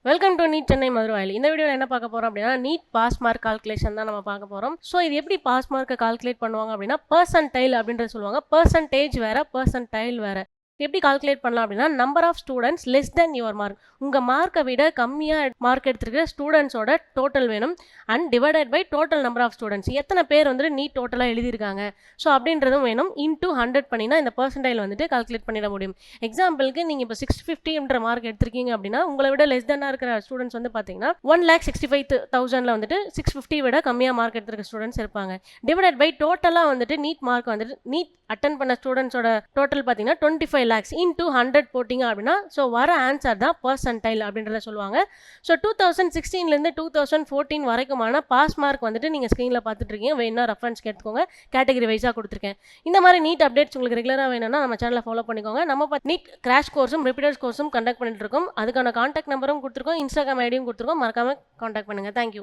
Welcome to NEET Chennai Maduravoyal. இந்த வீடியோவில் என்ன பார்க்க போகிறோம் அப்படின்னா, நீட் பாஸ் மார்க் கால்குலேஷன் தான் நம்ம பார்க்க போகிறோம். ஸோ இது எப்படி பாஸ் மார்க்கை கால்குலேட் பண்ணுவாங்க அப்படின்னா, பெர்சன்டைல் அப்படின்றது சொல்லுவாங்க. பெர்சன்டேஜ் வேறு, பெர்சன்டைல் வேறு. எப்படி கால்குலேட் பண்ணலாம் அப்படின்னா, number of students less than your mark. உங்கள் மார்க்கை விட கம்மியாக மார்க் எடுத்துருக்கிற ஸ்டூடெண்ட்ஸோட டோட்டல் வேணும். And divided by total number of students. எத்தனை பேர் வந்துட்டு நீட் டோட்டலாக எழுதியிருக்காங்க ஸோ அப்படின்றதும் வேணும். இன்டூ 100 பண்ணினா இந்த பெர்சன்டைல் வந்துட்டு கால்குலேட் பண்ணிட முடியும். எக்ஸாம்பிளுக்கு நீங்கள் இப்போ 650 மார்க் எடுத்திருக்கீங்க அப்படின்னா, உங்களை விட லெஸ் தென்னாக இருக்கிற ஸ்டூடெண்ட்ஸ் வந்து பார்த்தீங்கன்னா 1,65,000 வந்துட்டு 650 விட கம்மியாக மார்க் எடுத்திருக்க ஸ்டூடெண்ட்ஸ் இருப்பாங்க. டிவைடட் பை டோட்டலாக வந்துட்டு நீட் மார்க் வந்துட்டு நீட் அட்டன் பண்ண ஸ்டூடெண்ட்ஸோட டோட்டல் பார்த்தீங்கன்னா 25 lakhs இன்டூ 100 போட்டிங்க அப்படின்னா ஸோ வர ஆன்சர் தான் பெர்சன்டைல் அப்படின்றத சொல்லுவாங்க. ஸோ 2016லேருந்து 2014 வரைக்குமான பாஸ் மார்க் வந்துட்டு நீங்கள் ஸ்க்ரீனில் பார்த்துட்டு இருக்கீங்க. வேணா ரெஃபரன்ஸ் கேட்டுக்கோங்க, கேட்டகரி வைஸாக கொடுத்துருக்கேன். இந்த மாதிரி நீட் அப்டேட்ஸ் உங்களுக்கு ரெகுலராக வேணும்னா நம்ம சேனலை ஃபாலோ பண்ணிக்கோங்க. நம்ம நீட் கிராஷ் கோர்ஸும் ரிப்பீட்டர்ஸ் கோர்ஸும் கண்டக்ட் பண்ணிட்டு இருக்கோம். அதுக்கான கான்டாக்ட் நம்பரும் கொடுத்துருக்கோம், இன்ஸ்டாகிராம் ஐடியும் கொடுத்துருக்கோம். மறக்காமல் கான்டாக்ட் பண்ணுங்கள். தேங்க்யூ.